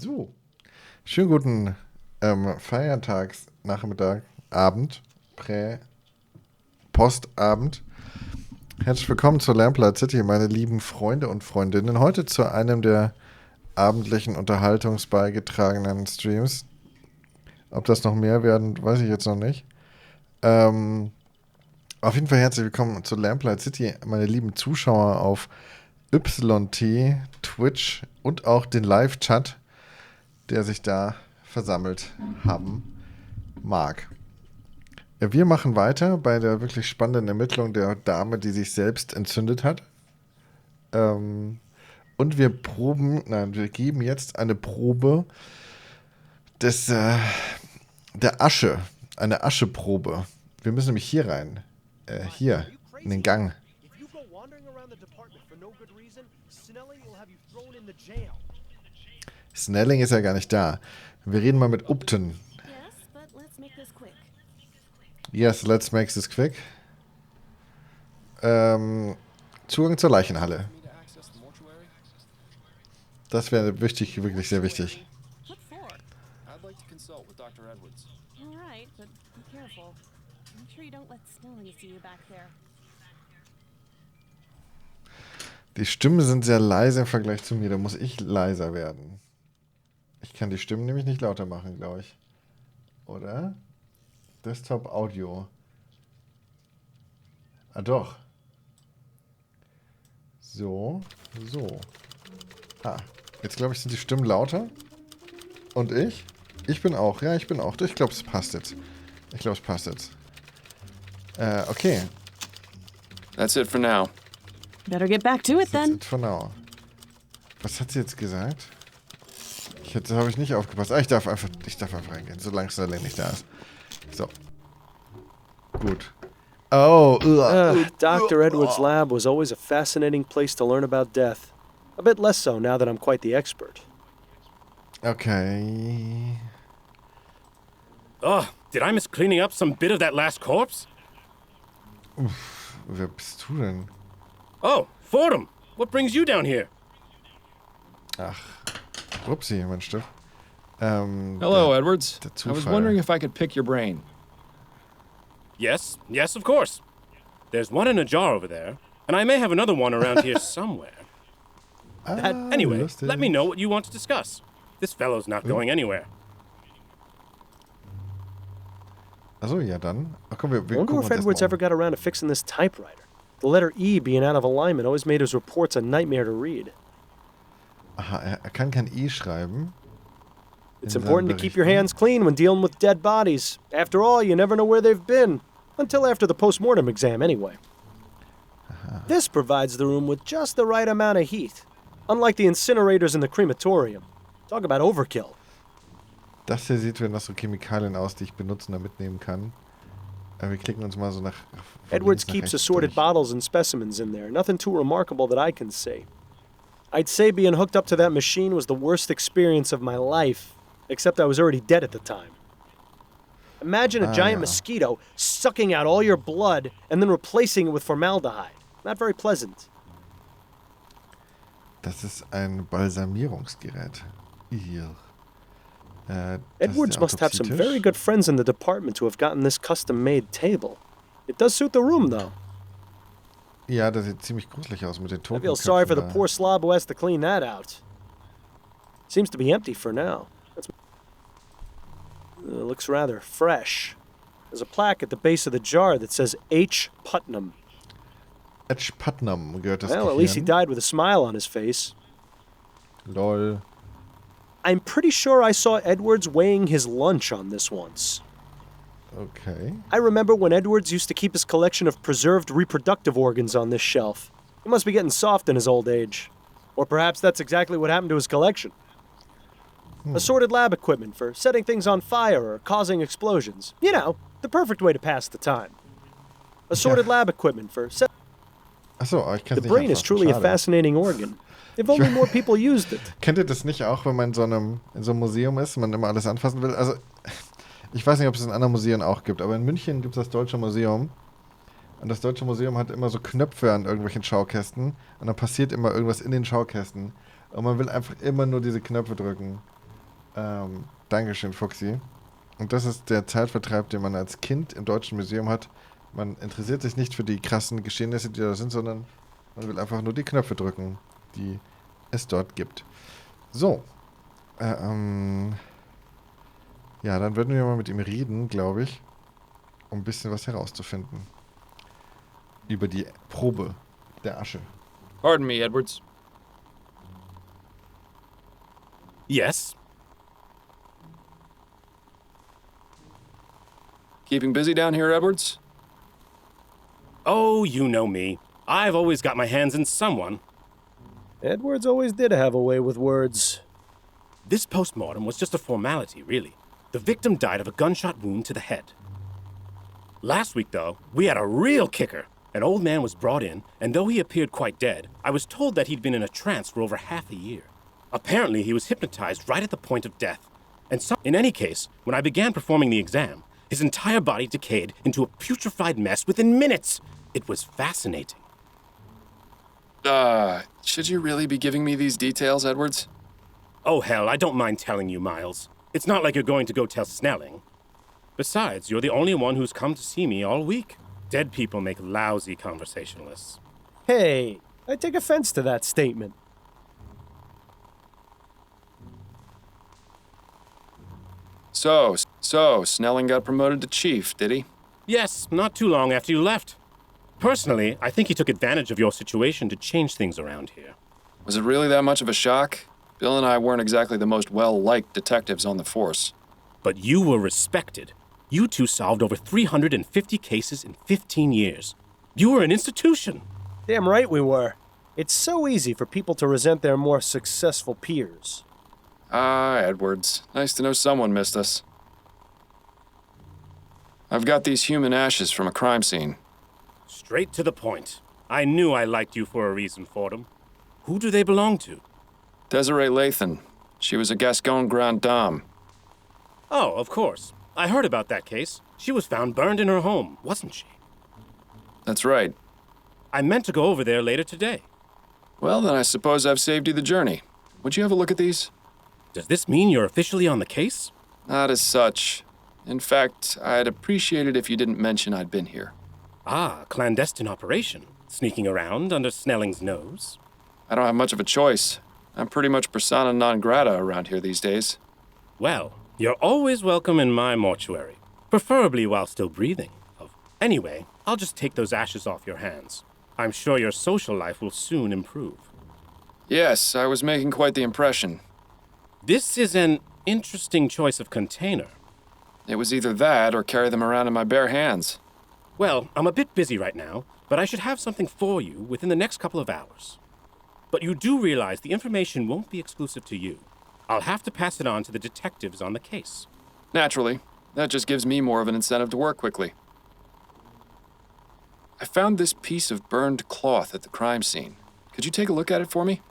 So, schönen guten Feiertagsnachmittag, Abend, Postabend. Herzlich willkommen zur Lamplight City, meine lieben Freunde und Freundinnen. Heute zu einem der abendlichen unterhaltungsbeigetragenen Streams. Ob das noch mehr werden, weiß ich jetzt noch nicht. Auf jeden Fall herzlich willkommen zur Lamplight City, meine lieben Zuschauer auf YT, Twitch und auch den Live-Chat, der sich da versammelt haben mag. Ja, wir machen weiter bei der wirklich spannenden Ermittlung der Dame, die sich selbst entzündet hat. Und wir geben jetzt eine Probe der Asche. Eine Ascheprobe. Wir müssen nämlich hier rein. Hier, in den Gang. Snelling ist ja gar nicht da. Wir reden mal mit Upton. Yes, let's make this quick. Zugang zur Leichenhalle. Das wäre wichtig, wirklich sehr wichtig. Die Stimmen sind sehr leise im Vergleich zu mir. Da muss ich leiser werden. Ich kann die Stimmen nämlich nicht lauter machen, glaube ich. Oder? Desktop Audio. Ah, doch. So. Ah, jetzt glaube ich, sind die Stimmen lauter. Und ich? Ich bin auch. Ja, ich bin auch. Ich glaube, es passt jetzt. Okay. That's it for now. Better get back to it then. That's it for now. Was hat sie jetzt gesagt? Das habe ich nicht aufgepasst. Ich darf einfach reingehen, solange Sterling nicht da ist. So. Gut. Oh, Dr. Edwards' lab was always a fascinating place to learn about death. A bit less so now that I'm quite the expert. Okay. Oh, did I miss cleaning up some bit of that last corpse? Wer bist du denn? Oh, Fordham. What brings you down here? Ach. Upsi, mein Stift. Hello, Edwards. I was wondering if I could pick your brain. Yes, of course. There's one in a jar over there, and I may have another one around here somewhere. Anyway, let me know what you want to discuss. This fellow's not going anywhere. Achso, ja dann. Ach komm, wir I wonder if Edwards ever got around to fixing this typewriter. The letter E being out of alignment always made his reports a nightmare to read. Aha, er kann kein E schreiben. It's important to keep your hands clean when dealing with dead bodies. After all, you never know where they've been. Until after the post-mortem exam, anyway. Aha. This provides the room with just the right amount of heat. Unlike the incinerators in the crematorium. Talk about overkill. Das hier sieht nach so Chemikalien aus, die ich benutzen und mitnehmen kann. Wir klicken uns mal so nach... Edwards keeps assorted bottles and specimens in there. Nothing too remarkable that I can see. I'd say being hooked up to that machine was the worst experience of my life. Except I was already dead at the time. Imagine a giant mosquito sucking out all your blood and then replacing it with formaldehyde. Not very pleasant. Das ist ein Balsamierungsgerät. Hier. Edwards must have some very good friends in the department to have gotten this custom-made table. It does suit the room, though. Ja, das sieht ziemlich gruselig aus mit den Toten. I feel sorry for the poor slob who has to clean that out. Seems to be empty for now. Looks rather fresh. There's a plaque at the base of the jar that says H. Putnam. H. Putnam gehört das Well, at least he died with a smile on his face. Lol. I'm pretty sure I saw Edwards weighing his lunch on this once. Okay. I remember when Edwards used to keep his collection of preserved reproductive organs on this shelf. He must be getting soft in his old age. Or perhaps that's exactly what happened to his collection. Assorted lab equipment for setting things on fire or causing explosions. You know, the perfect way to pass the time. Assorted lab equipment for... Achso, ich The brain is truly a fascinating organ. If only more people used it. Kennt ihr das nicht auch, wenn man in so einem Museum ist, man immer alles anfassen will? Also, ich weiß nicht, ob es in anderen Museen auch gibt, aber in München gibt es das Deutsche Museum. Und das Deutsche Museum hat immer so Knöpfe an irgendwelchen Schaukästen. Und dann passiert immer irgendwas in den Schaukästen. Und man will einfach immer nur diese Knöpfe drücken. Dankeschön, Fuchsi. Und das ist der Zeitvertreib, den man als Kind im Deutschen Museum hat. Man interessiert sich nicht für die krassen Geschehnisse, die da sind, sondern man will einfach nur die Knöpfe drücken, die es dort gibt. So. Ja, dann würden wir mal mit ihm reden, glaube ich, um ein bisschen was herauszufinden. Über die Probe der Asche. Pardon me, Edwards. Yes? Keeping busy down here, Edwards? Oh, you know me. I've always got my hands in someone. Edwards always did have a way with words. This postmortem was just a formality, really. The victim died of a gunshot wound to the head. Last week, though, we had a real kicker. An old man was brought in, and though he appeared quite dead, I was told that he'd been in a trance for over half a year. Apparently, he was hypnotized right at the point of death. And in any case, when I began performing the exam, his entire body decayed into a putrefied mess within minutes. It was fascinating. Should you really be giving me these details, Edwards? Oh, hell, I don't mind telling you, Miles. It's not like you're going to go tell Snelling. Besides, you're the only one who's come to see me all week. Dead people make lousy conversationalists. Hey, I take offense to that statement. So, Snelling got promoted to chief, did he? Yes, not too long after you left. Personally, I think he took advantage of your situation to change things around here. Was it really that much of a shock? Bill and I weren't exactly the most well-liked detectives on the force. But you were respected. You two solved over 350 cases in 15 years. You were an institution. Damn right we were. It's so easy for people to resent their more successful peers. Edwards. Nice to know someone missed us. I've got these human ashes from a crime scene. Straight to the point. I knew I liked you for a reason, Fordham. Who do they belong to? Desiree Lathan. She was a Gascon Grande Dame. Oh, of course. I heard about that case. She was found burned in her home, wasn't she? That's right. I meant to go over there later today. Well, then I suppose I've saved you the journey. Would you have a look at these? Does this mean you're officially on the case? Not as such. In fact, I'd appreciate it if you didn't mention I'd been here. Ah, clandestine operation. Sneaking around under Snelling's nose. I don't have much of a choice. I'm pretty much persona non grata around here these days. Well, you're always welcome in my mortuary. Preferably while still breathing. Anyway, I'll just take those ashes off your hands. I'm sure your social life will soon improve. Yes, I was making quite the impression. This is an interesting choice of container. It was either that or carry them around in my bare hands. Well, I'm a bit busy right now, but I should have something for you within the next couple of hours. But you do realize the information won't be exclusive to you. I'll have to pass it on to the detectives on the case. Naturally. That just gives me more of an incentive to work quickly. I found this piece of burned cloth at the crime scene. Could you take a look at it for me?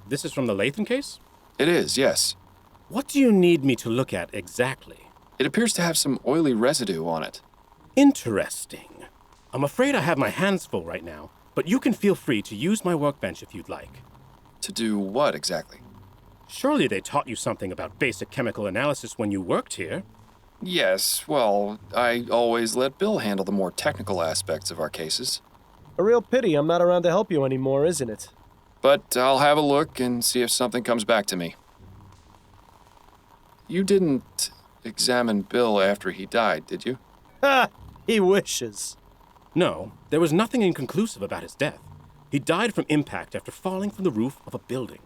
This is from the Lathan case? It is, yes. What do you need me to look at exactly? It appears to have some oily residue on it. Interesting. I'm afraid I have my hands full right now, but you can feel free to use my workbench if you'd like. To do what exactly? Surely they taught you something about basic chemical analysis when you worked here. Yes, well, I always let Bill handle the more technical aspects of our cases. A real pity I'm not around to help you anymore, isn't it? But I'll have a look and see if something comes back to me. You didn't examine Bill after he died, did you? Ha! He wishes. No, there was nothing inconclusive about his death. He died from impact after falling from the roof of a building.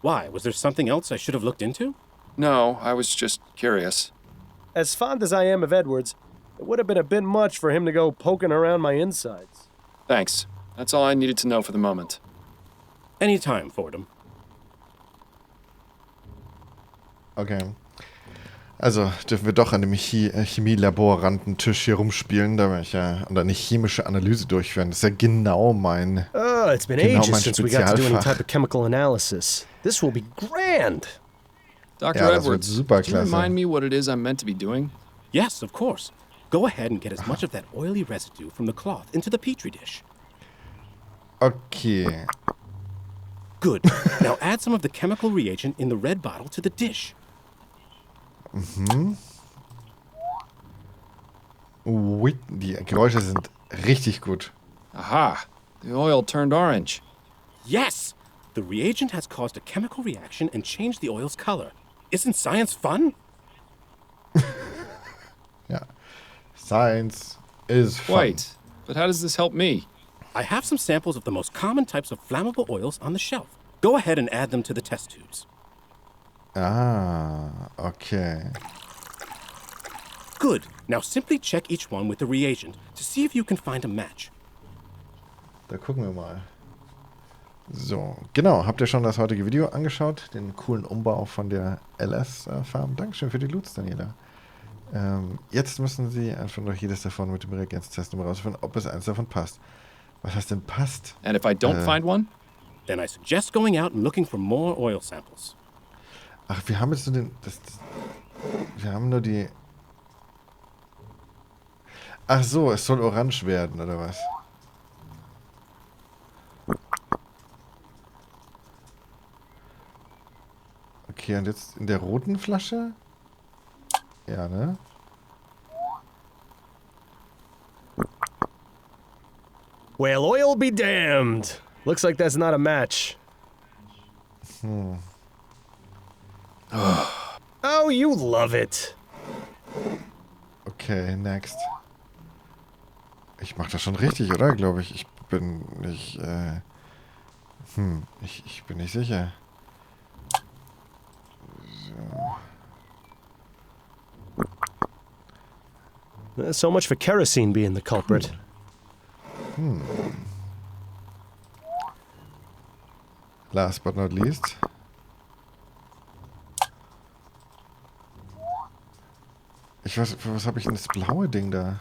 Why, was there something else I should have looked into? No, I was just curious. As fond as I am of Edwards, it would have been a bit much for him to go poking around my insides. Thanks. That's all I needed to know for the moment. Anytime, Fordham. Okay. Also dürfen wir doch an dem Chemielaborantentisch hier rumspielen, da ich ja und eine chemische Analyse durchführen. Das ist ja genau mein it's been ages since we got to do any type of chemical analysis. This will be grand. Dr. Edwards, could you remind me what it is I'm meant to be doing? Yes, of course. Go ahead and get as much of that oily residue from the cloth into the petri dish. Okay. Good. Now add some of the chemical reagent in the red bottle to the dish. Mhm. Ui, die Geräusche sind richtig gut. Aha, the oil turned orange. Yes! The reagent has caused a chemical reaction and changed the oil's color. Isn't science fun? Ja. Science is fun. Wait, but how does this help me? I have some samples of the most common types of flammable oils on the shelf. Go ahead and add them to the test tubes. Ah, okay. Good. Now simply check each one with the reagent to see if you can find a match. Da gucken wir mal. So, genau. Habt ihr schon das heutige Video angeschaut? Den coolen Umbau von der LS-Farm. Dankeschön für die Loots, Daniela. Jetzt müssen Sie einfach durch jedes davon mit dem Reagenztest herausfinden, ob es eins davon passt. Was heißt denn passt? And if I don't find one? Then I suggest going out and looking for more oil samples. Ach, wir haben jetzt nur den... wir haben nur die... Ach so, es soll orange werden, oder was? Okay, und jetzt in der roten Flasche? Ja, ne? Well, oil be damned. Looks like that's not a match. Oh, you love it. Okay, next. Ich mach das schon richtig, oder? Glaube ich. Ich bin nicht, ich bin nicht sicher. So much for kerosene being the culprit. Last but not least. Ich weiß, für was habe ich denn das blaue Ding da?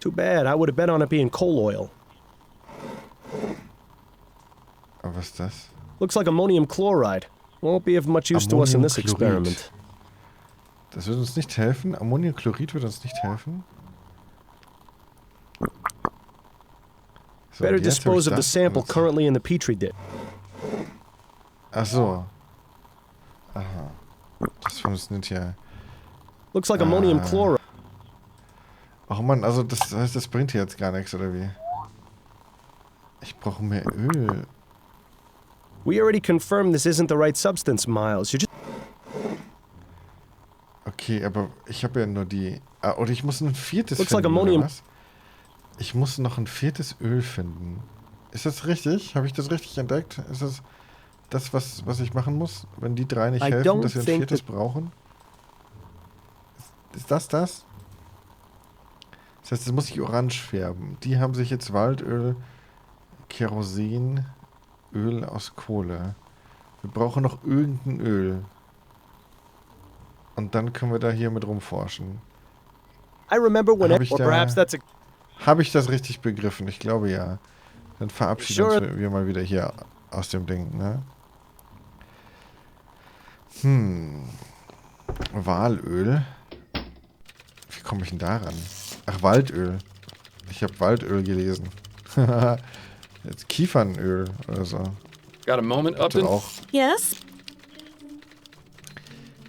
Too bad. I would have bet on it being coal oil. Aber was ist das? Looks like ammonium chloride. Won't be of much use to us in this experiment. Das wird uns nicht helfen. Ammoniumchlorid wird uns nicht helfen. So, Better dispose of the sample currently in the petri dish. Ach so. Aha. Das funktioniert ja. Looks like ammonium chloride. Ach man, also das heißt, das bringt hier jetzt gar nichts, oder wie? Ich brauche mehr Öl. We already confirmed this isn't the right substance, Miles. You just... Okay, aber ich habe ja nur die... Ah, oder ich muss ein viertes Looks finden, like ammonium. oder was? Ich muss noch ein viertes Öl finden. Ist das richtig? Habe ich das richtig entdeckt? Ist das was ich machen muss? Wenn die drei nicht helfen, dass wir ein viertes brauchen? Ist das? Das heißt, das muss ich orange färben. Die haben sich jetzt Waldöl, Kerosin, Öl aus Kohle. Wir brauchen noch irgendein Öl. Und dann können wir da hier mit rumforschen. I remember when or perhaps that's a... Habe ich das richtig begriffen? Ich glaube ja. Dann verabschieden wir mal wieder hier aus dem Ding, ne? Walöl. Wie komme ich denn daran? Ach, Waldöl. Ich habe Waldöl gelesen. Jetzt Kiefernöl oder so. Got a moment, Upton? Auch. Yes?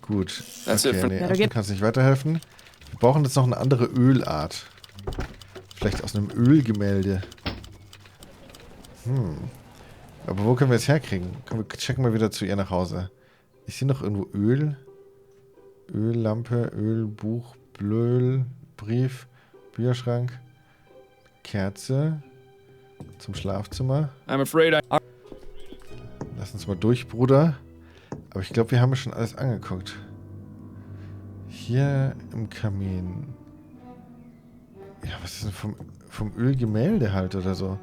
Gut. That's Okay, nee, Upton kannst nicht weiterhelfen. Wir brauchen jetzt noch eine andere Ölart. Vielleicht aus einem Ölgemälde. Aber wo können wir es herkriegen? Komm, wir checken mal wieder zu ihr nach Hause. Ich sehe noch irgendwo Öl. Öllampe, Ölbuch, Blöl, Brief, Bücherschrank, Kerze zum Schlafzimmer. I'm afraid Lass uns mal durch, Bruder. Aber ich glaube, wir haben schon alles angeguckt. Hier im Kamin. Ja, was ist denn vom Ölgemälde halt oder so?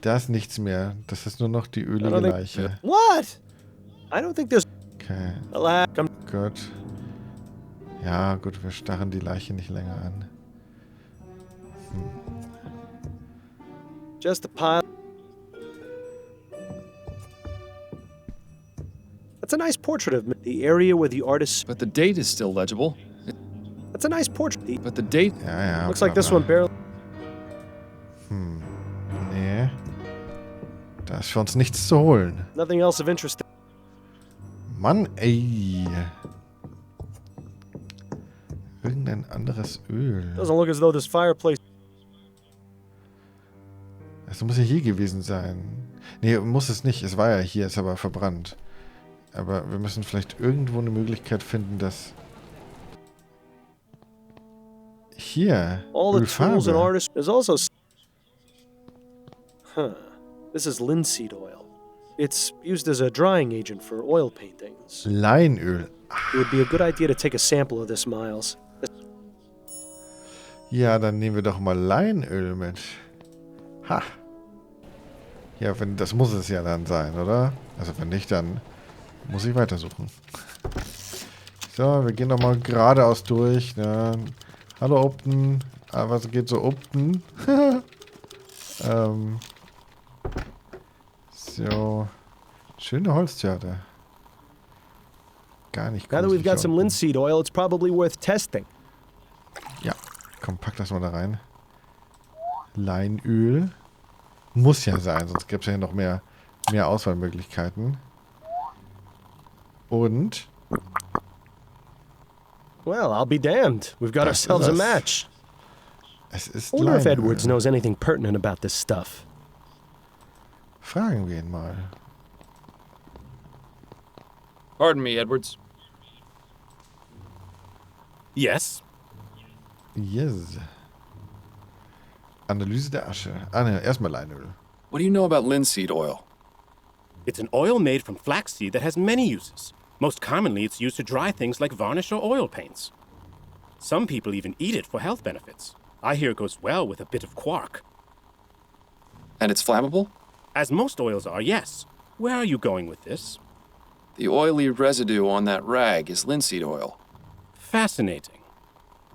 Da ist nichts mehr. Das ist nur noch die ölige Leiche. What? I don't think there's... Okay. Gut. Ja, gut, wir starren die Leiche nicht länger an. Just a pile. That's a nice portrait of the area where the artist... But the date is still legible. That's a nice portrait. But the date... Ja, looks like this one barely... Nee. Da ist für uns nichts zu holen. Nothing else of interest. Mann, ey. Irgendein anderes Öl. Doesn't look as though this fireplace. Es muss ja hier gewesen sein. Nee, muss es nicht. Es war ja hier, ist aber verbrannt. Aber wir müssen vielleicht irgendwo eine Möglichkeit finden, dass... Hier. All the tools and Ölfarbe. artists. There's also. Huh. This is linseed oil. It's used as a drying agent for oil paintings. Leinöl. It would be a good idea to take a sample of this, Miles. Ja, dann nehmen wir doch mal Leinöl mit. Ha. Ja, wenn, das muss es ja dann sein, oder? Also wenn nicht, dann muss ich weitersuchen. So, wir gehen nochmal geradeaus durch. Ne? Hallo, Opten. Ah, was geht so, Opten? So. Schöne Holztheater. Gar nicht Now that we've got some unten. linseed oil, it's probably worth testing. Ja, komm, pack das mal da rein. Leinöl. Muss ja sein, sonst gäbe es ja noch mehr Auswahlmöglichkeiten. Und... Well, I'll be damned. We've got Das ourselves a ist es. match. Es ist I wonder if Leinöl. Edwards knows anything pertinent about this stuff. Fragen wir ihn mal. Pardon me, Edwards. Yes? Yes. Analyse der Asche. Ah, ne, erstmal Leinöl. What do you know about linseed oil? It's an oil made from flaxseed that has many uses. Most commonly, it's used to dry things like varnish or oil paints. Some people even eat it for health benefits. I hear it goes well with a bit of quark. And it's flammable? As most oils are, yes. Where are you going with this? The oily residue on that rag is linseed oil. Fascinating.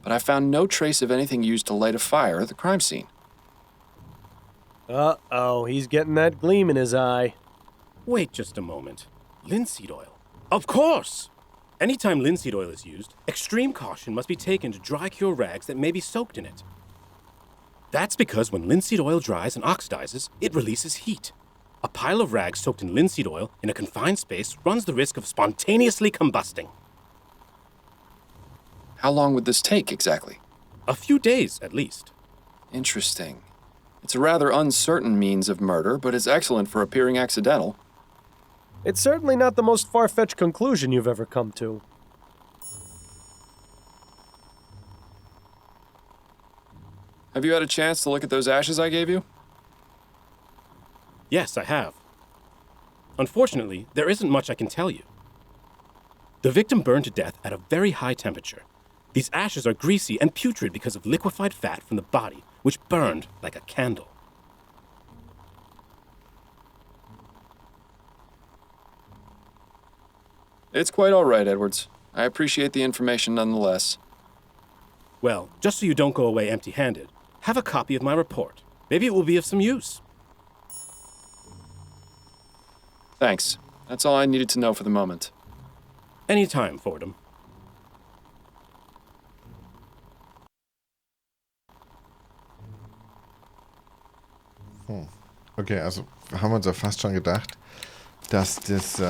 But I found no trace of anything used to light a fire at the crime scene. Uh-oh, he's getting that gleam in his eye. Wait just a moment. Linseed oil. Of course! Anytime linseed oil is used, extreme caution must be taken to dry cure rags that may be soaked in it. That's because when linseed oil dries and oxidizes, it releases heat. A pile of rags soaked in linseed oil in a confined space runs the risk of spontaneously combusting. How long would this take exactly? A few days, at least. Interesting. It's a rather uncertain means of murder, but it's excellent for appearing accidental. It's certainly not the most far-fetched conclusion you've ever come to. Have you had a chance to look at those ashes I gave you? Yes, I have. Unfortunately, there isn't much I can tell you. The victim burned to death at a very high temperature. These ashes are greasy and putrid because of liquefied fat from the body, which burned like a candle. It's quite all right, Edwards. I appreciate the information nonetheless. Well, just so you don't go away empty-handed, have a copy of my report. Maybe it will be of some use. Thanks. That's all I needed to know for the moment. Anytime, Fordham. Okay, also haben wir uns ja fast schon gedacht, dass das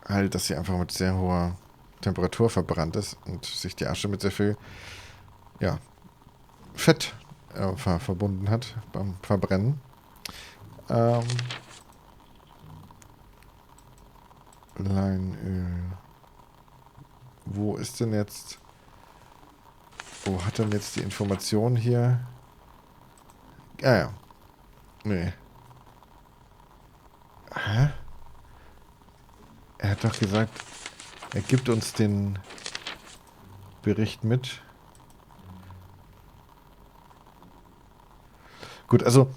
halt, dass sie einfach mit sehr hoher Temperatur verbrannt ist und sich die Asche mit sehr viel Fett verbunden hat beim Verbrennen. Leinöl. Wo ist denn jetzt... Wo hat denn jetzt die Information hier? Ah ja. Nee. Hä? Er hat doch gesagt, er gibt uns den Bericht mit. Gut, also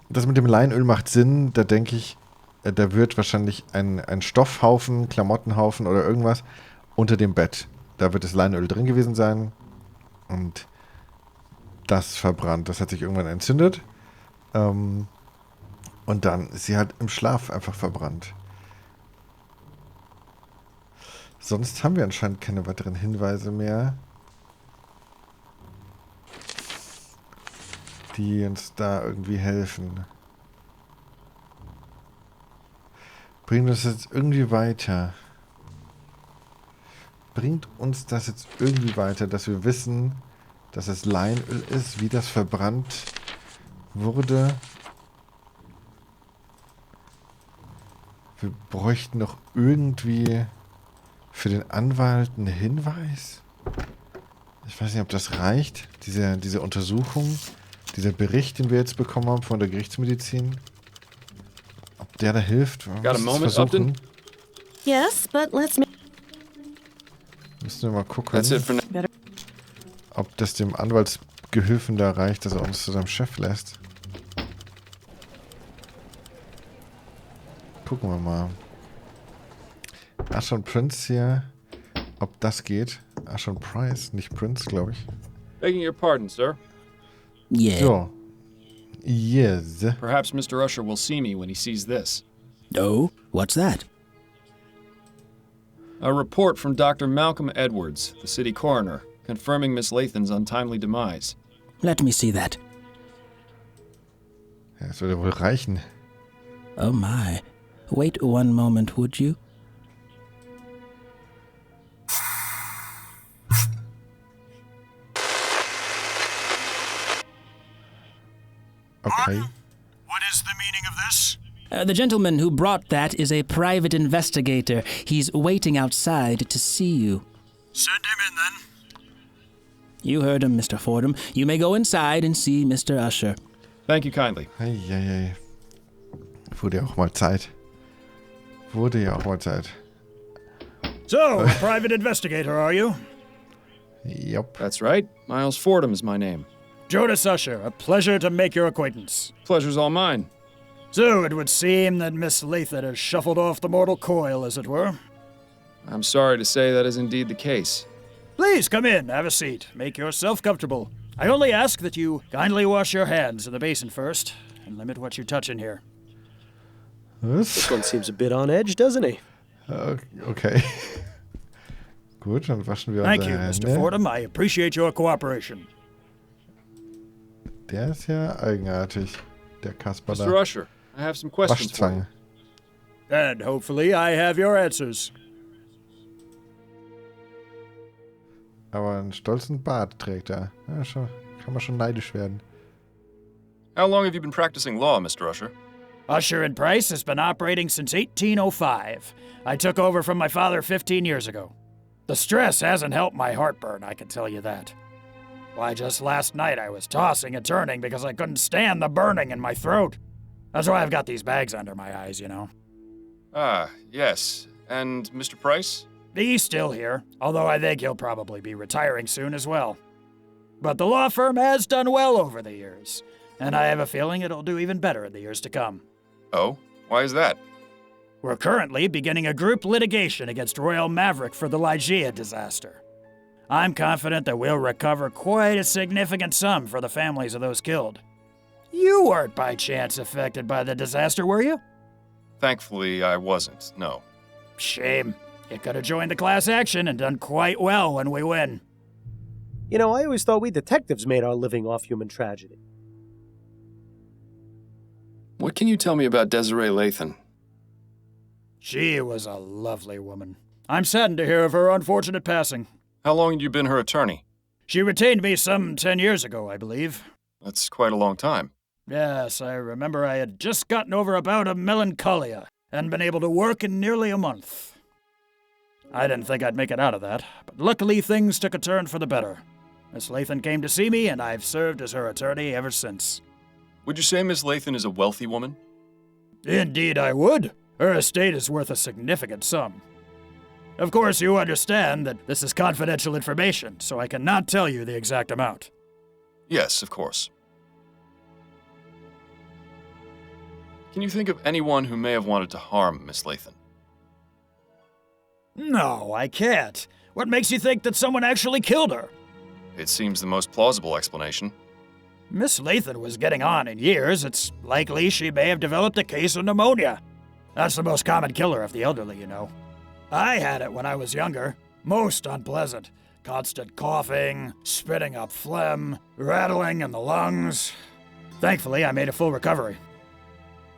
das mit dem Leinöl macht Sinn. Da denke ich, da wird wahrscheinlich ein Stoffhaufen, Klamottenhaufen oder irgendwas unter dem Bett. Da wird das Leinöl drin gewesen sein. Und das verbrannt. Das hat sich irgendwann entzündet. Und dann ist sie halt im Schlaf einfach verbrannt. Sonst haben wir anscheinend keine weiteren Hinweise mehr, die uns da irgendwie helfen. Bringen uns jetzt irgendwie weiter. bringt uns das jetzt irgendwie weiter, dass wir wissen, dass es Leinöl ist, wie das verbrannt wurde? Wir bräuchten noch irgendwie für den Anwalt einen Hinweis. Ich weiß nicht, ob das reicht, diese Untersuchung, dieser Bericht, den wir jetzt bekommen haben von der Gerichtsmedizin. Ob der da hilft? Got a moment, Upton? Yes, but let's... Müssen wir mal gucken, That's it for now. ob das dem Anwaltsgehilfen da reicht, dass er uns zu seinem Chef lässt. Gucken wir mal. Ashton Prince hier. Ob das geht? Ashton Price, nicht Prince, glaube ich. Begging your pardon, sir. Yeah. So. Yes. Perhaps Mr. Usher will see me when he sees this. Oh, what's that? A report from Dr. Malcolm Edwards, the city coroner, confirming Miss Lathan's untimely demise. Let me see that. Ja, das würde wohl reichen. Oh my. Wait one moment, would you? Okay. What is the meaning of this? The gentleman who brought that is a private investigator. He's waiting outside to see you. Send him in, then. You heard him, Mr. Fordham. You may go inside and see Mr. Usher. Thank you kindly. Eieiei. Wurde ja auch mal Zeit. Wurde ja auch mal Zeit. So, a private investigator, are you? Yup. That's right. Miles Fordham is my name. Jonas Usher, a pleasure to make your acquaintance. Pleasure's all mine. So, it would seem that Miss Lathan has shuffled off the mortal coil, as it were. I'm sorry to say that is indeed the case. Please come in, have a seat. Make yourself comfortable. I only ask that you kindly wash your hands in the basin first, and limit what you touch in here. This one seems a bit on edge, doesn't he? Okay. Gut, dann waschen wir Thank unsere you, Hände. Mr. Fordham. I appreciate your cooperation. Der ist ja eigenartig, der Kasper da. Mr. Usher, I have some questions for you. Waschzange. And hopefully I have your answers. Aber einen stolzen Bart trägt er. Ja, schon, kann man schon neidisch werden. How long have you been practicing law, Mr. Usher? Usher and Price has been operating since 1805. I took over from my father 15 years ago. The stress hasn't helped my heartburn, I can tell you that. Why, just last night I was tossing and turning because I couldn't stand the burning in my throat. That's why I've got these bags under my eyes, you know. Ah, yes. And Mr. Price? He's still here, although I think he'll probably be retiring soon as well. But the law firm has done well over the years, and I have a feeling it'll do even better in the years to come. Oh? Why is that? We're currently beginning a group litigation against Royal Maverick for the Lygia disaster. I'm confident that we'll recover quite a significant sum for the families of those killed. You weren't by chance affected by the disaster, were you? Thankfully, I wasn't, no. Shame. You could have joined the class action and done quite well when we win. You know, I always thought we detectives made our living off human tragedy. What can you tell me about Desiree Lathan? She was a lovely woman. I'm saddened to hear of her unfortunate passing. How long had you been her attorney? She retained me some 10 years ago, I believe. That's quite a long time. Yes, I remember I had just gotten over a bout of melancholia and been able to work in nearly a month. I didn't think I'd make it out of that, but luckily things took a turn for the better. Miss Lathan came to see me, and I've served as her attorney ever since. Would you say Miss Lathan is a wealthy woman? Indeed I would. Her estate is worth a significant sum. Of course, you understand that this is confidential information, so I cannot tell you the exact amount. Yes, of course. Can you think of anyone who may have wanted to harm Miss Lathan? No, I can't. What makes you think that someone actually killed her? It seems the most plausible explanation. Miss Lathan was getting on in years. It's likely she may have developed a case of pneumonia. That's the most common killer of the elderly, you know. I had it when I was younger. Most unpleasant. Constant coughing, spitting up phlegm, rattling in the lungs. Thankfully, I made a full recovery.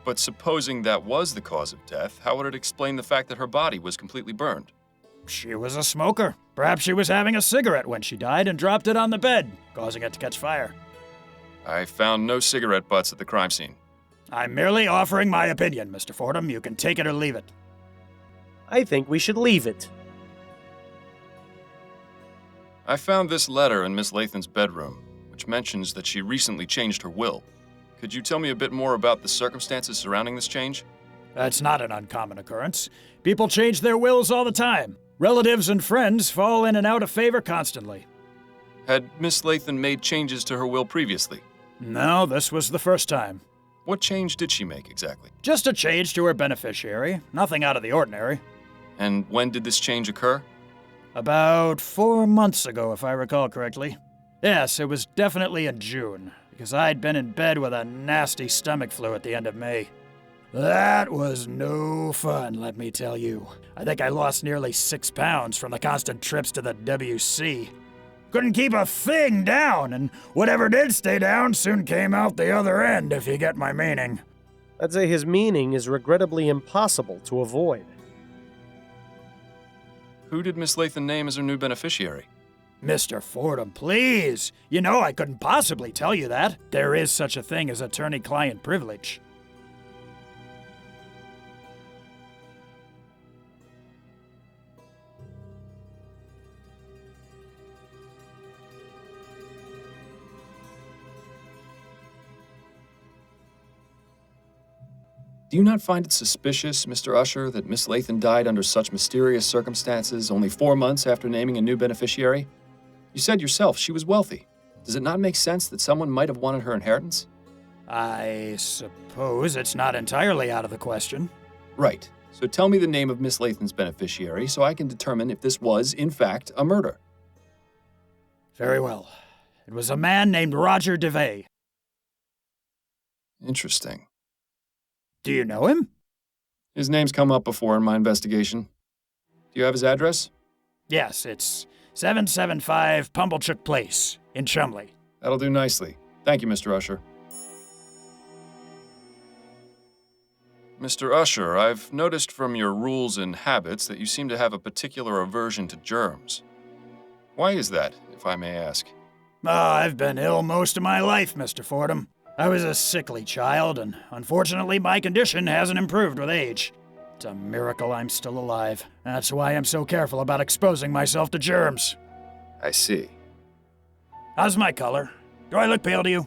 But supposing that was the cause of death, how would it explain the fact that her body was completely burned? She was a smoker. Perhaps she was having a cigarette when she died and dropped it on the bed, causing it to catch fire. I found no cigarette butts at the crime scene. I'm merely offering my opinion, Mr. Fordham. You can take it or leave it. I think we should leave it. I found this letter in Miss Lathan's bedroom, which mentions that she recently changed her will. Could you tell me a bit more about the circumstances surrounding this change? That's not an uncommon occurrence. People change their wills all the time. Relatives and friends fall in and out of favor constantly. Had Miss Lathan made changes to her will previously? No, this was the first time. What change did she make exactly? Just a change to her beneficiary. Nothing out of the ordinary. And when did this change occur? About 4 months ago, if I recall correctly. Yes, it was definitely in June, because I'd been in bed with a nasty stomach flu at the end of May. That was no fun, let me tell you. I think I lost nearly 6 pounds from the constant trips to the WC. Couldn't keep a thing down, and whatever did stay down soon came out the other end, if you get my meaning. I'd say his meaning is regrettably impossible to avoid. Who did Miss Lathan name as her new beneficiary? Mr. Fordham, please. You know I couldn't possibly tell you that. There is such a thing as attorney-client privilege. Do you not find it suspicious, Mr. Usher, that Miss Lathan died under such mysterious circumstances only 4 months after naming a new beneficiary? You said yourself she was wealthy. Does it not make sense that someone might have wanted her inheritance? I suppose it's not entirely out of the question. Right. So tell me the name of Miss Lathan's beneficiary so I can determine if this was, in fact, a murder. Very well. It was a man named Roger DeVay. Interesting. Do you know him? His name's come up before in my investigation. Do you have his address? Yes, it's 775 Pumblechook Place in Chumley. That'll do nicely. Thank you, Mr. Usher. Mr. Usher, I've noticed from your rules and habits that you seem to have a particular aversion to germs. Why is that, if I may ask? I've been ill most of my life, Mr. Fordham. I was a sickly child, and unfortunately my condition hasn't improved with age. It's a miracle I'm still alive. That's why I'm so careful about exposing myself to germs. I see. How's my color? Do I look pale to you?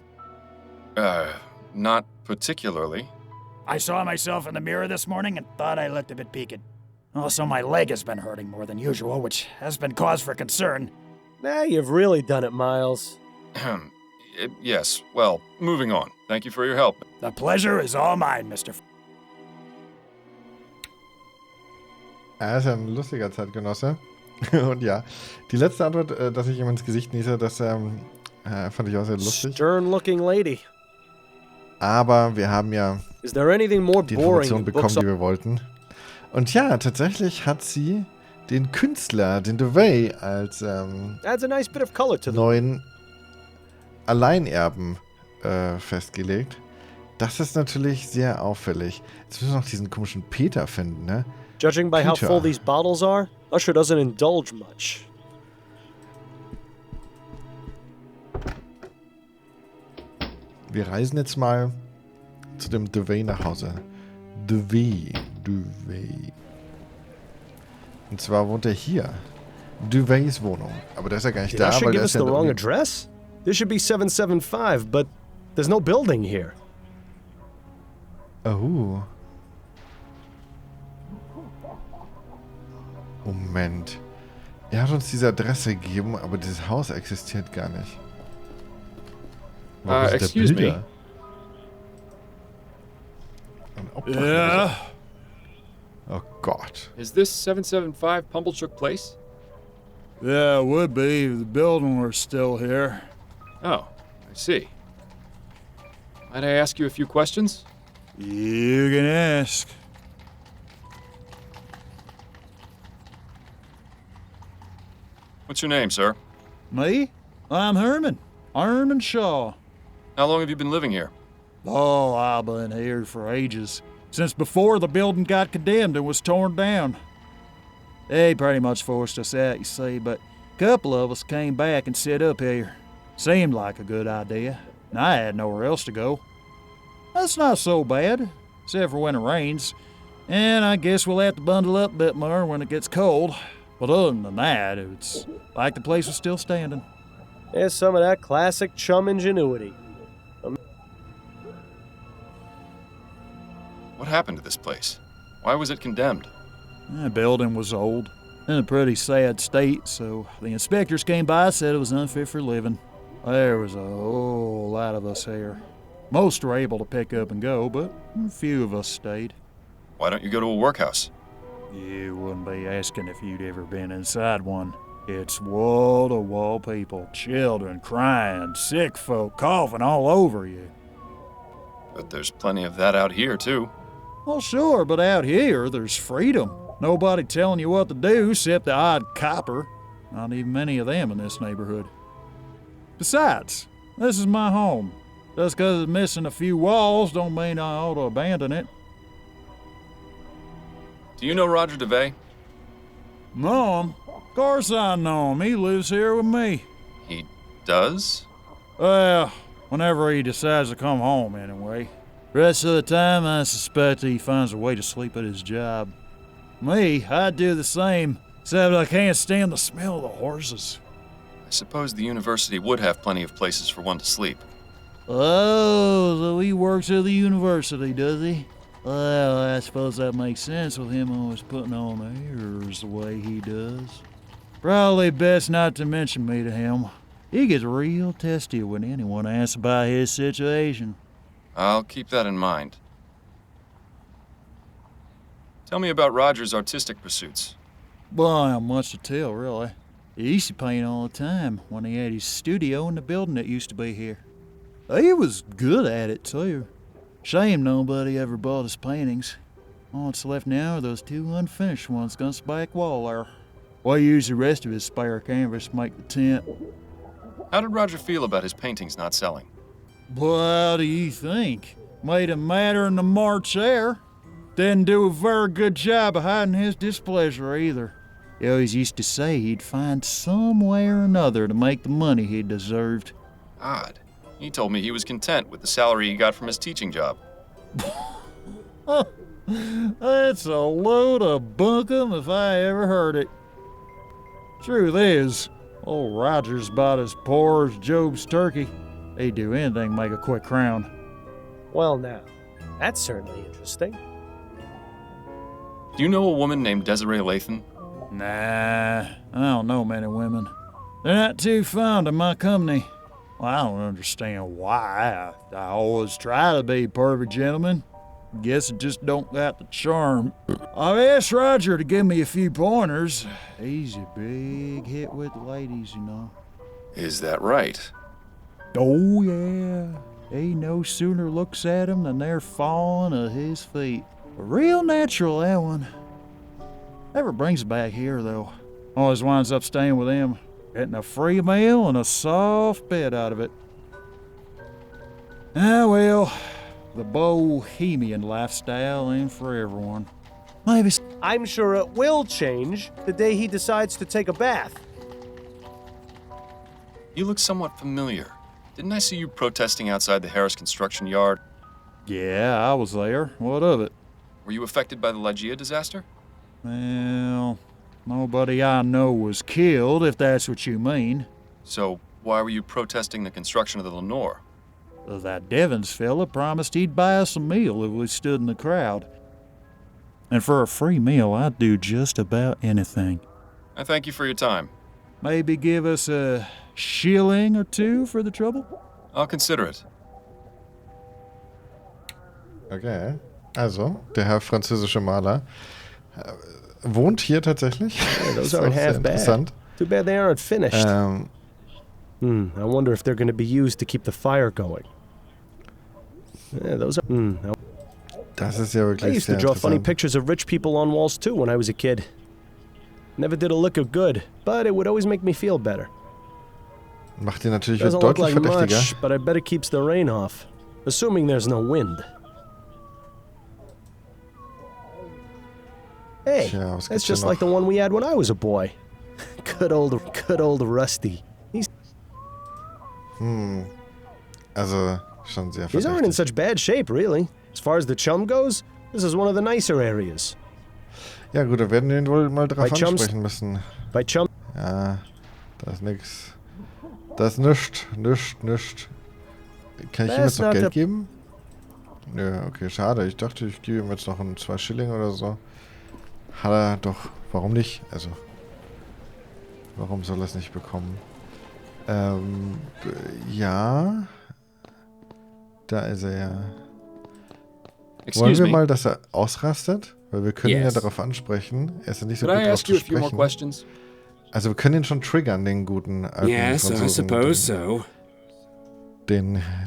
Not particularly. I saw myself in the mirror this morning and thought I looked a bit peaked. Also, my leg has been hurting more than usual, which has been cause for concern. Now you've really done it, Miles. Yes, well, moving on. Thank you for your help. The pleasure is all mine, Mr. Er ist ja ein lustiger Zeitgenosse. Und ja, die letzte Antwort, dass ich ihm ins Gesicht niese, das fand ich auch sehr lustig. Stern-looking lady. Aber wir haben ja Is there anything more die boring Information than bekommen, books die wir wollten. Und ja, tatsächlich hat sie den Künstler, den DeVay, als Adds a nice bit of color to the neuen Alleinerben festgelegt. Das ist natürlich sehr auffällig. Jetzt müssen wir noch diesen komischen Peter finden, ne? Judging by how Peter. full these bottles are, Usher doesn't indulge much. Wir reisen jetzt mal zu dem DeVay nach Hause. DeVay. Und zwar wohnt er hier. DeVays Wohnung. Aber der ist ja gar nicht Did da, Usher weil give der us ist ja the wrong irgendwie- address? This should be 775, but there's no building here. Oh. Moment. Er hat uns diese Adresse gegeben, aber dieses Haus existiert gar nicht. Wo sind da excuse me. Bilder? Ein Obdachloser. Oh Gott. Is this 775 Pumblechook Place? Yeah, it would be if the building were still here. Oh, I see. Might I ask you a few questions? You can ask. What's your name, sir? Me? I'm Herman Shaw. How long have you been living here? Oh, I've been here for ages. Since before the building got condemned and was torn down. They pretty much forced us out, you see, but a couple of us came back and set up here. Seemed like a good idea, and I had nowhere else to go. That's not so bad, except for when it rains, and I guess we'll have to bundle up a bit more when it gets cold. But other than that, it's like the place was still standing. There's some of that classic chum ingenuity. What happened to this place? Why was it condemned? The building was old, in a pretty sad state, so the inspectors came by and said it was unfit for living. There was a whole lot of us here. Most were able to pick up and go, but a few of us stayed. Why don't you go to a workhouse? You wouldn't be asking if you'd ever been inside one. It's wall-to-wall people, children crying, sick folk coughing all over you. But there's plenty of that out here, too. Well, sure, but out here, there's freedom. Nobody telling you what to do except the odd copper. Not even many of them in this neighborhood. Besides, this is my home. Just 'cause it's missing a few walls don't mean I ought to abandon it. Do you know Roger DeVay? Know him? Of course I know him. He lives here with me. He does? Well, whenever he decides to come home, anyway. Rest of the time, I suspect he finds a way to sleep at his job. Me, I'd do the same, except I can't stand the smell of the horses. I suppose the university would have plenty of places for one to sleep. Oh, so he works at the university, does he? Well, I suppose that makes sense with him always putting on airs the way he does. Probably best not to mention me to him. He gets real testy when anyone asks about his situation. I'll keep that in mind. Tell me about Roger's artistic pursuits. Well, not much to tell, really. He used to paint all the time when he had his studio in the building that used to be here. He was good at it, too. Shame nobody ever bought his paintings. All that's left now are those two unfinished ones against the back wall there. We used the rest of his spare canvas to make the tent. How did Roger feel about his paintings not selling? What do you think? Made him madder than the March air. Didn't do a very good job of hiding his displeasure either. He always used to say he'd find some way or another to make the money he deserved. Odd. He told me he was content with the salary he got from his teaching job. That's a load of bunkum if I ever heard it. Truth is, old Roger's about as poor as Job's turkey. He'd do anything to make a quick crown. Well, now, that's certainly interesting. Do you know a woman named Desiree Lathan? Nah, I don't know many women. They're not too fond of my company. Well, I don't understand why. I always try to be a perfect gentleman. Guess it just don't got the charm. I've asked Roger to give me a few pointers. He's a big hit with the ladies, you know. Is that right? Oh, yeah. He no sooner looks at them than they're falling at his feet. Real natural, that one. Never brings it back here, though. Always winds up staying with him, getting a free meal and a soft bed out of it. Ah, well, the bohemian lifestyle ain't for everyone. Maybe. I'm sure it will change the day he decides to take a bath. You look somewhat familiar. Didn't I see you protesting outside the Harris construction yard? Yeah, I was there. What of it? Were you affected by the Ligeia disaster? Well, nobody I know was killed, if that's what you mean. So, why were you protesting the construction of the Lenore? That Devons fella promised he'd buy us a meal if we stood in the crowd. And for a free meal, I'd do just about anything. I thank you for your time. Maybe give us a shilling or two for the trouble? I'll consider it. Okay, also, der Herr französische Maler wohnt hier tatsächlich. Yeah, those Ist aren't auch sehr half bad. interessant. Too bad they aren't finished. I wonder if they're going to be used to keep the fire going. Yeah, those are... Das ist ja I wirklich used sehr to draw funny interessant. pictures of rich people on walls too when I was a kid. Never did a lick of good, but it would always make me feel better. Macht ihn natürlich Doesn't look deutlich like verdächtiger. much, but I bet it keeps the rain off. Assuming there's no wind. Hey, Tja, was that's gibt's hier just like the noch? one we had when I was a boy. Good old Rusty. Also, schon sehr These aren't in verdächtig. such bad shape, really. As far as the chum goes, this is one of the nicer areas. Ja gut, da werden wir ihn wohl mal drauf Bei Chums- ansprechen müssen. By chum, Ja, da ist nix. Da ist nichts. Kann ich ihm jetzt noch Geld geben? Nö, okay, schade. Ich dachte, ich gebe ihm jetzt noch 2 Schilling oder so. Hat er doch. Warum nicht? Also, warum soll er es nicht bekommen? Ja. Da ist er ja. Wollen Excuse wir me. mal, dass er ausrastet? Weil wir können ihn ja Yes. darauf ansprechen. Er ist ja nicht so Could gut I drauf ask zu you a few more sprechen. questions? Also wir können ihn schon triggern, den guten alten Yes, I Franzosen, suppose so.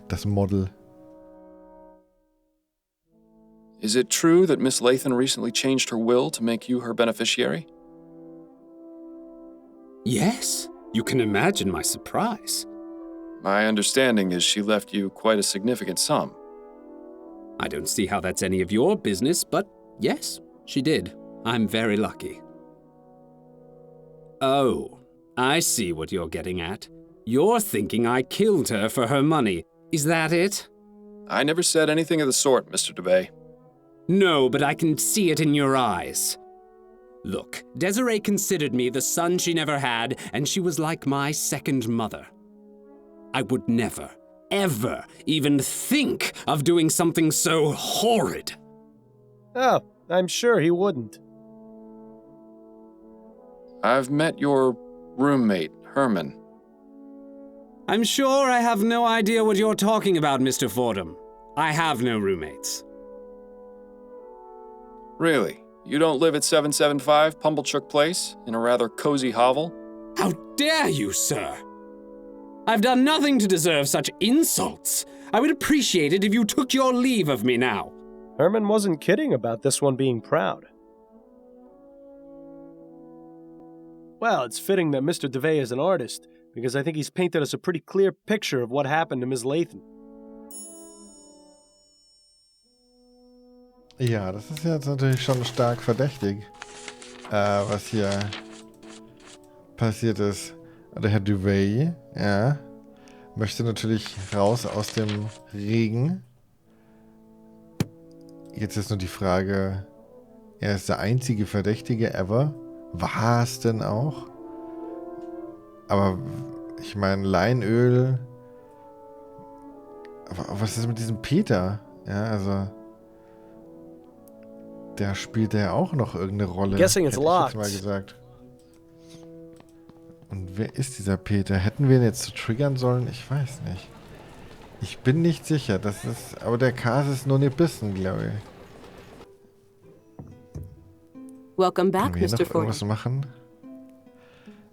das Model. Is it true that Miss Lathan recently changed her will to make you her beneficiary? Yes, you can imagine my surprise. My understanding is she left you quite a significant sum. I don't see how that's any of your business, but yes, she did. I'm very lucky. Oh, I see what you're getting at. You're thinking I killed her for her money. Is that it? I never said anything of the sort, Mr. DeBay. No, but I can see it in your eyes. Look, Desiree considered me the son she never had, and she was like my second mother. I would never, ever even think of doing something so horrid. Oh, I'm sure he wouldn't. I've met your roommate, Herman. I'm sure I have no idea what you're talking about, Mr. Fordham. I have no roommates. Really? You don't live at 775 Pumblechook Place, in a rather cozy hovel? How dare you, sir? I've done nothing to deserve such insults. I would appreciate it if you took your leave of me now. Herman wasn't kidding about this one being proud. Well, it's fitting that Mr. DeVay is an artist, because I think he's painted us a pretty clear picture of what happened to Miss Lathan. Ja, das ist jetzt natürlich schon stark verdächtig, was hier passiert ist. Der Herr Duvey, ja, möchte natürlich raus aus dem Regen. Jetzt ist nur die Frage, er ist der einzige Verdächtige ever. War es denn auch? Aber ich meine, Leinöl. Aber was ist mit diesem Peter? Ja, also. Der spielt ja auch noch irgendeine Rolle. Guessing it's hätte ich jetzt locked. mal gesagt. Und wer ist dieser Peter? Hätten wir ihn jetzt so triggern sollen? Ich weiß nicht. Ich bin nicht sicher. Das ist, aber der Kas ist nur ne Bissen, glaube ich. Welcome Können back, wir hier Mr. noch irgendwas Fordham. machen?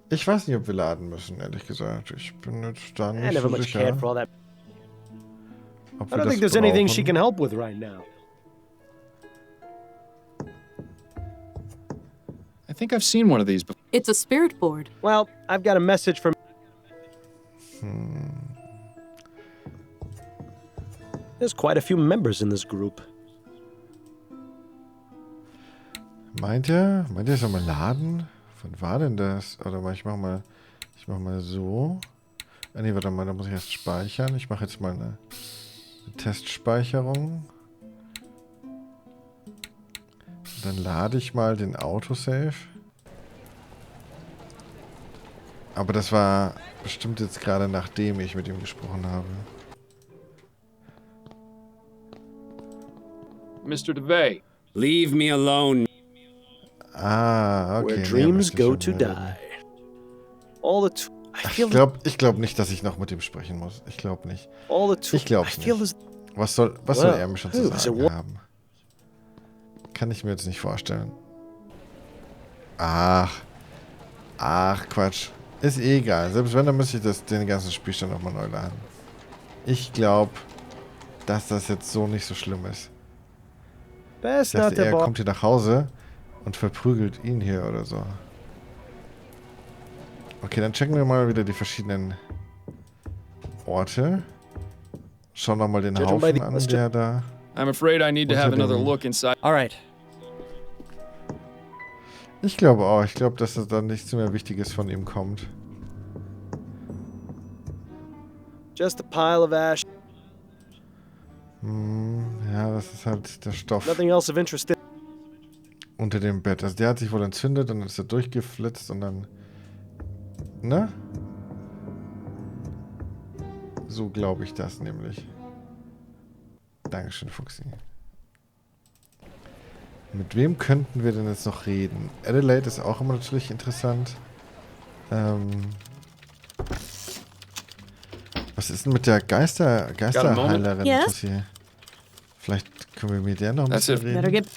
Ich weiß nicht, ob wir laden müssen, ehrlich gesagt. Ich bin jetzt da I nicht never so much sicher. cared for all that. Ob I wir don't das think there's anything she brauchen. can help with right now. I think I've seen one of these before. It's a spirit board. Well, I've got a message from... There's quite a few members in this group. Meint ihr, es soll mal laden? Wann war denn das? Oder mal, ich mach mal so. Ah ne, warte mal, da muss ich erst speichern. Ich mache jetzt mal eine Testspeicherung. Und dann lade ich mal den Autosave. Aber das war bestimmt jetzt gerade nachdem ich mit ihm gesprochen habe. Mr. DeVay. Leave me alone. Ah, okay. Where nee, dreams müsste ich go schon to melden. die. All the... I feel... Ich glaub nicht, dass ich noch mit ihm sprechen muss. Ich glaube nicht. All the... Ich glaub's I feel nicht. as... Was soll Well, er mir schon who zu is sagen it? haben? Kann ich mir jetzt nicht vorstellen. Ach, Quatsch. Ist eh egal. Selbst wenn, dann müsste ich den ganzen Spielstand nochmal neu laden. Ich glaube, dass das jetzt so nicht so schlimm ist. Ich Best not dachte, the er boss. kommt hier nach Hause und verprügelt ihn hier oder so. Okay, dann checken wir mal wieder die verschiedenen Orte. Schauen wir mal den Judging by Haufen the- an, let's der da... I'm afraid I need to have Unter another dem- look inside. All right. Ich glaube auch. Ich glaube, dass da nichts mehr Wichtiges von ihm kommt. Just a pile of ash. Ja, das ist halt der Stoff Nothing else of interest. unter dem Bett. Also der hat sich wohl entzündet und dann ist er durchgeflitzt und dann... Ne? So glaube ich das nämlich. Dankeschön, Fuchsi. Mit wem könnten wir denn jetzt noch reden? Adelaide ist auch immer natürlich interessant. Was ist denn mit der Geisterheilerin? Yes? Vielleicht können wir mit der noch ein bisschen reden.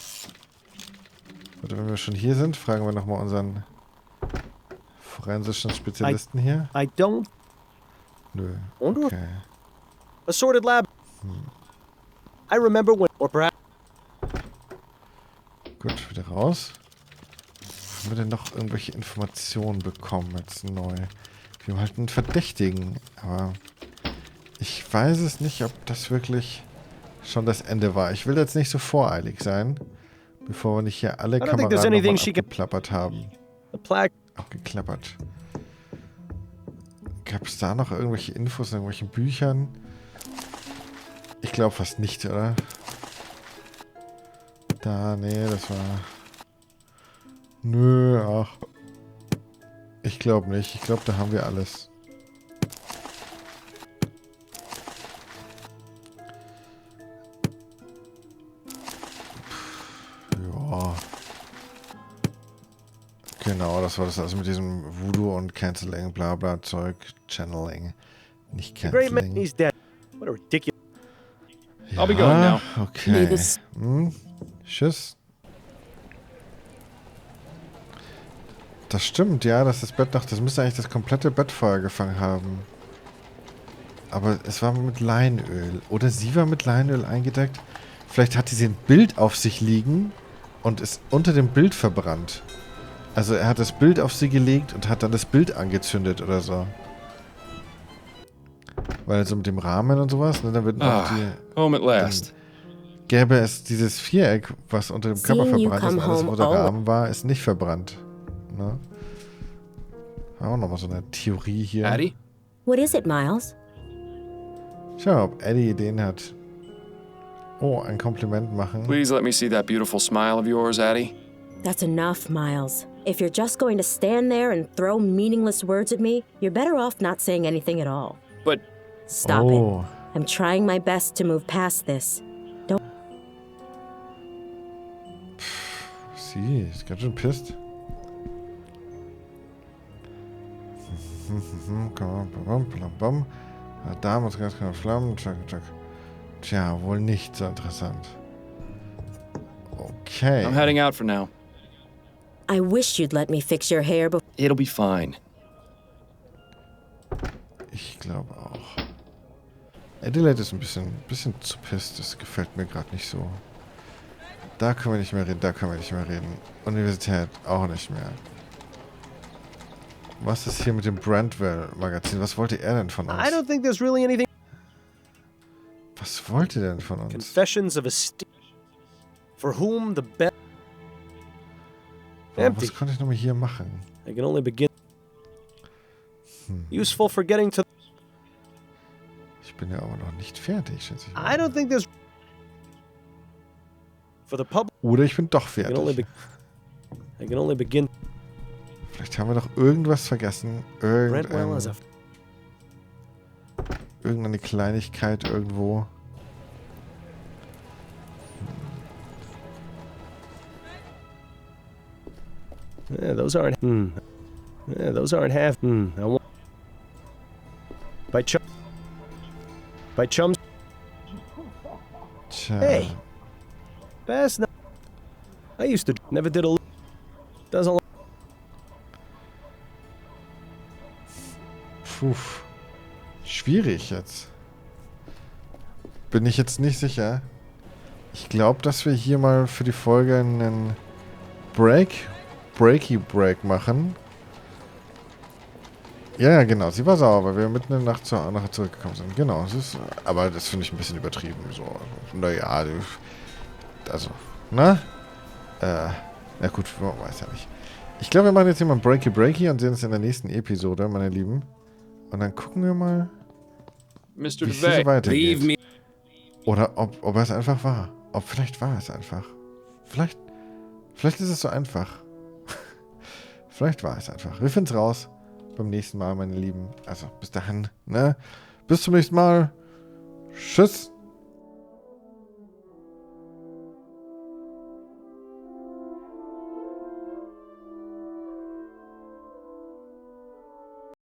Oder wenn wir schon hier sind, fragen wir nochmal unseren forensischen Spezialisten hier. I don't... Nö. Okay. Okay. Assorted lab. I remember when... Or perhaps... Gut, wieder raus. Haben wir denn noch irgendwelche Informationen bekommen jetzt neu? Wir haben halt einen Verdächtigen, aber ich weiß es nicht, ob das wirklich schon das Ende war. Ich will jetzt nicht so voreilig sein, bevor wir nicht hier alle Kameraden nochmal abgeklappert haben. Abgeklappert. Gab es da noch irgendwelche Infos in irgendwelchen Büchern? Ich glaube fast nicht, oder? Da, nee, das war... Nö, ach. Ich glaube nicht. Ich glaube, da haben wir alles. Ja. Genau, das war das also mit diesem Voodoo und Canceling, bla bla Zeug. Channeling. Nicht Canceling. He's dead. What a ridiculous... I'll be going now. Okay. Tschüss. Das stimmt, ja, dass das Bett noch... Das müsste eigentlich das komplette Bett Feuer gefangen haben. Aber es war mit Leinöl. Oder sie war mit Leinöl eingedeckt. Vielleicht hat sie ein Bild auf sich liegen und ist unter dem Bild verbrannt. Also er hat das Bild auf sie gelegt und hat dann das Bild angezündet oder so. Weil so mit dem Rahmen und sowas, ne, dann wird noch die... Home at last. Gäbe es dieses Viereck, was unter dem Körper verbrannt ist, alles, wo der Rahmen war, ist nicht verbrannt. Ne? Auch nochmal so eine Theorie hier. Addie? What is it, Miles? Schau, ob Eddie Ideen hat. Oh, ein Kompliment machen. Please let me see that beautiful smile of yours, Addie. That's enough, Miles. If you're just going to stand there and throw meaningless words at me, you're better off not saying anything at all. But... Stop it. I'm trying my best to move past this. Don't... Sie ist ganz schön pisst. Da muss ganz genau Flammen. Tja, wohl nicht so interessant. Okay. I'm heading out for now. I wish you'd let me fix your hair before... It'll be fine. Ich glaube auch. Adelaide ist ein bisschen zu pisst. Das gefällt mir gerade nicht so. Da können wir nicht mehr reden, da können wir nicht mehr reden. Universität auch nicht mehr. Was ist hier mit dem Brandwell-Magazin? Was wollte er denn von uns? I don't think there's really anything... Was wollte er denn von uns? Confessions of a for whom the best... Was konnte ich nochmal hier machen? I can only begin... Useful for getting to... Ich bin ja aber noch nicht fertig, schätze ich. I don't think there's... For the public... Oder ich bin doch fertig. I can only begin... Vielleicht haben wir noch irgendwas vergessen. Irgendeine Kleinigkeit irgendwo. Yeah, those aren't... Yeah, those aren't half... I want... By chums... Tja. Hey! Best... I used to... Never did a... Doesn't... Puh. Schwierig jetzt. Bin ich jetzt nicht sicher. Ich glaube, dass wir hier mal für die Folge einen Breaky Break machen. Ja, genau. Sie war sauer, weil wir mitten in der Nacht zurückgekommen sind. Genau. Aber das finde ich ein bisschen übertrieben. So. Naja, also, ne? Na gut, man weiß ja nicht. Ich glaube, wir machen jetzt hier mal ein Breaky und sehen uns in der nächsten Episode, meine Lieben. Und dann gucken wir mal, wie es hier so weitergeht. Oder ob es einfach war. Vielleicht war es einfach. Vielleicht ist es so einfach. Vielleicht war es einfach. Wir finden es raus beim nächsten Mal, meine Lieben. Also, bis dahin, ne? Bis zum nächsten Mal. Tschüss.